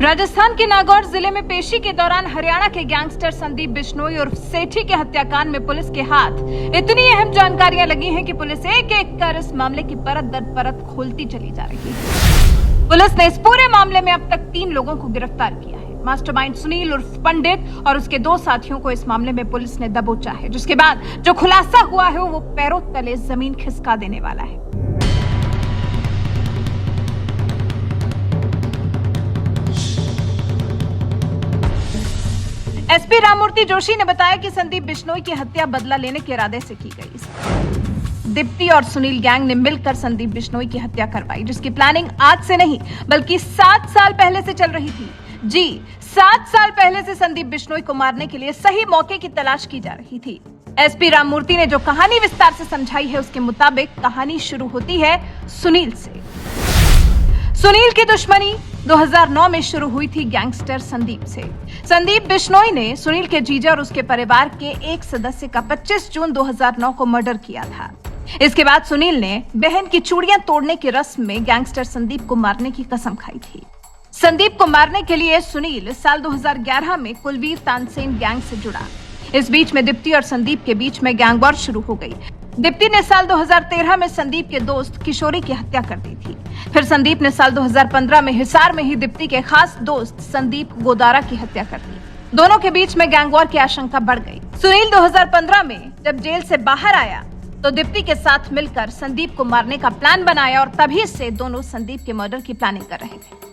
राजस्थान के नागौर जिले में पेशी के दौरान हरियाणा के गैंगस्टर संदीप बिश्नोई और सेठी के हत्याकांड में पुलिस के हाथ इतनी अहम जानकारियां लगी हैं कि पुलिस एक एक कर इस मामले की परत दर परत खोलती चली जा रही है। पुलिस ने इस पूरे मामले में अब तक 3 लोगों को गिरफ्तार किया है। मास्टरमाइंड सुनील उर्फ पंडित और उसके 2 साथियों को इस मामले में पुलिस ने दबोचा है, जिसके बाद जो खुलासा हुआ है वो पैरों तले जमीन खिसका देने वाला है। एसपी राममूर्ति जोशी ने बताया कि संदीप बिश्नोई की हत्या बदला लेने के इरादे से की गई। दीप्ति और सुनील गैंग ने मिलकर संदीप बिश्नोई की हत्या करवाई, जिसकी प्लानिंग आज से नहीं बल्कि 7 साल पहले से चल रही थी। जी, 7 साल पहले से संदीप बिश्नोई को मारने के लिए सही मौके की तलाश की जा रही थी। एसपी राममूर्ति ने जो कहानी विस्तार से समझाई है उसके मुताबिक कहानी शुरू होती है सुनील से। सुनील की दुश्मनी 2009 में शुरू हुई थी गैंगस्टर संदीप से। संदीप बिश्नोई ने सुनील के जीजा और उसके परिवार के एक सदस्य का 25 जून 2009 को मर्डर किया था। इसके बाद सुनील ने बहन की चूड़ियां तोड़ने की रस्म में गैंगस्टर संदीप को मारने की कसम खाई थी। संदीप को मारने के लिए सुनील साल 2011 में कुलवीर तानसेन गैंग से जुड़ा। इस बीच में दीप्ति और संदीप के बीच में गैंग वॉर शुरू हो गई। दीप्ति ने साल 2013 में संदीप के दोस्त किशोरी की हत्या कर दी थी। फिर संदीप ने साल 2015 में हिसार में ही दीप्ति के खास दोस्त संदीप गोदारा की हत्या कर दी। दोनों के बीच में गैंग वॉर की आशंका बढ़ गई। सुनील 2015 में जब जेल से बाहर आया तो दीप्ति के साथ मिलकर संदीप को मारने का प्लान बनाया और तभी से दोनों संदीप के मर्डर की प्लानिंग कर रहे थे।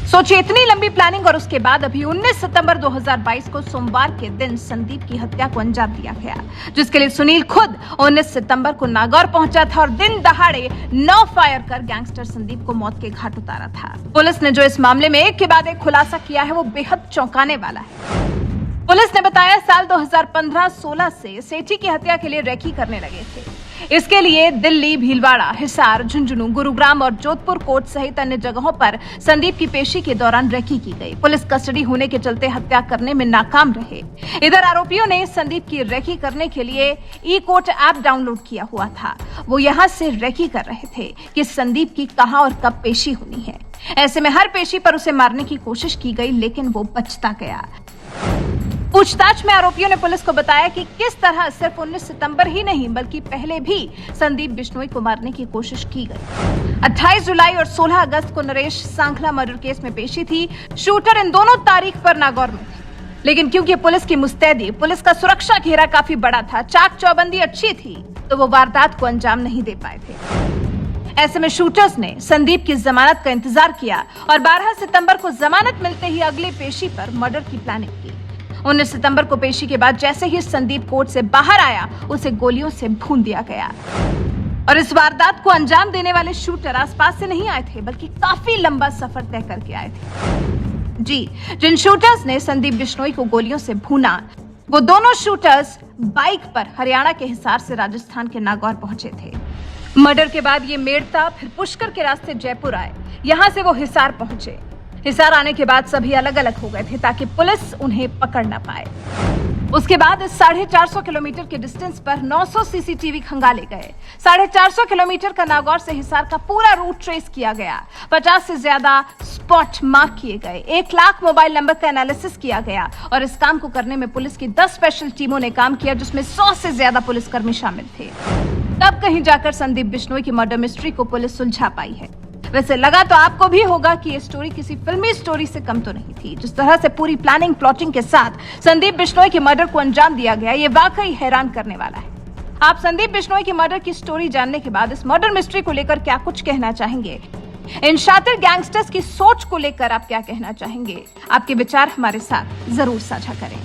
सोचिए, इतनी लंबी प्लानिंग और उसके बाद अभी 19 सितंबर 2022 को सोमवार के दिन संदीप की हत्या को अंजाम दिया गया, जिसके लिए सुनील खुद 19 सितंबर को नागौर पहुंचा था और दिन दहाड़े 9 फायर कर गैंगस्टर संदीप को मौत के घाट उतारा था। पुलिस ने जो इस मामले में एक के बाद एक खुलासा किया है वो बेहद चौंकाने वाला है। पुलिस ने बताया साल 2015-16 से सेठी की हत्या के लिए रेकी करने लगे थे। इसके लिए दिल्ली, भीलवाड़ा, हिसार, झुंझुनू, गुरुग्राम और जोधपुर कोर्ट सहित अन्य जगहों पर संदीप की पेशी के दौरान रेकी की गई। पुलिस कस्टडी होने के चलते हत्या करने में नाकाम रहे। इधर आरोपियों ने संदीप की रेकी करने के लिए ई कोर्ट ऐप डाउनलोड किया हुआ था। वो यहां से रेकी कर रहे थे कि संदीप की कहां और कब पेशी होनी है। ऐसे में हर पेशी पर उसे मारने की कोशिश की गई, लेकिन वो बचता गया। पूछताछ में आरोपियों ने पुलिस को बताया कि किस तरह सिर्फ 19 सितंबर ही नहीं बल्कि पहले भी संदीप बिश्नोई को मारने की कोशिश की गई। 28 जुलाई और 16 अगस्त को नरेश सांखला मर्डर केस में पेशी थी। शूटर इन दोनों तारीख पर नागौर में थे, लेकिन क्योंकि पुलिस की मुस्तैदी, पुलिस का सुरक्षा घेरा काफी बड़ा था, चाक चौबंदी अच्छी थी, तो वो वारदात को अंजाम नहीं दे पाए थे। ऐसे में शूटर्स ने संदीप की जमानत का इंतजार किया और 12 सितंबर को जमानत मिलते ही अगली पेशी पर मर्डर की प्लानिंग की। 19 सितंबर को पेशी के बाद जैसे ही संदीप कोर्ट से बाहर आया, उसे गोलियों से भून दिया गया। और इस वारदात को अंजाम देने वाले शूटर आसपास से नहीं आए थे, बल्कि काफी लंबा सफर तय करके आए थे। जी, जिन शूटर्स ने संदीप बिश्नोई को गोलियों से भूना, वो दोनों शूटर्स बाइक पर हरियाणा के हिसार से राजस्थान के नागौर पहुंचे थे। मर्डर के बाद ये मेड़ता फिर पुष्कर के रास्ते जयपुर आए। यहाँ से वो हिसार पहुंचे। हिसार आने के बाद सभी अलग अलग हो गए थे ताकि पुलिस उन्हें पकड़ न पाए। उसके बाद इस 450 किलोमीटर के डिस्टेंस पर 900 सीसीटीवी खंगाले गए। 450 किलोमीटर का नागौर से हिसार का पूरा रूट ट्रेस किया गया। 50 से ज्यादा स्पॉट मार्क किए गए। 1 लाख मोबाइल नंबर का एनालिसिस किया गया और इस काम को करने में पुलिस की 10 स्पेशल टीमों ने काम किया, जिसमें 100 से ज्यादा पुलिसकर्मी शामिल थे। तब कहीं जाकर संदीप बिश्नोई की मर्डर मिस्ट्री को पुलिस सुलझा पाई है। वैसे लगा तो आपको भी होगा कि ये स्टोरी किसी फिल्मी स्टोरी से कम तो नहीं थी। जिस तरह से पूरी प्लानिंग प्लॉटिंग के साथ संदीप बिश्नोई के मर्डर को अंजाम दिया गया, ये वाकई हैरान करने वाला है। आप संदीप बिश्नोई की मर्डर की स्टोरी जानने के बाद इस मर्डर मिस्ट्री को लेकर क्या कुछ कहना चाहेंगे? इन शातिर गैंगस्टर्स की सोच को लेकर आप क्या कहना चाहेंगे? आपके विचार हमारे साथ जरूर साझा करें।